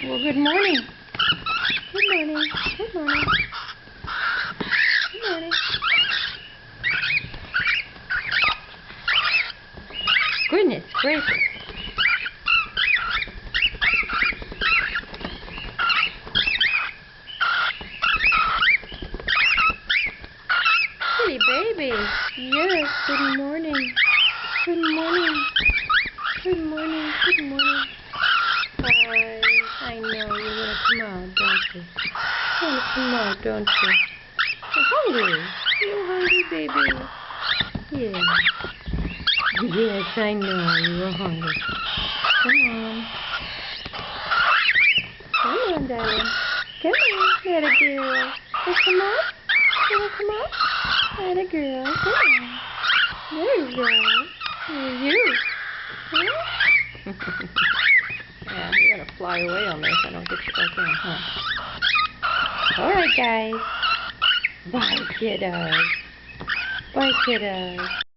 Well, good morning. Good morning. Good morning. Good morning. Goodness gracious. Pretty baby. Yes, good morning. Good morning. Good morning. Good morning. Hi. I know you want to come out, don't you? You want to come out, don't you? You're hungry. You're hungry, baby. Yeah. Yes, I know you are hungry. Come on. Come on, darling. Come on, little girl. You come on? You want to come on? Little girl, come on. There you go. You. Huh? Yeah, you're going to fly away on me if I don't get you back in, huh? Alright, guys. Bye, kiddos. Bye, kiddos.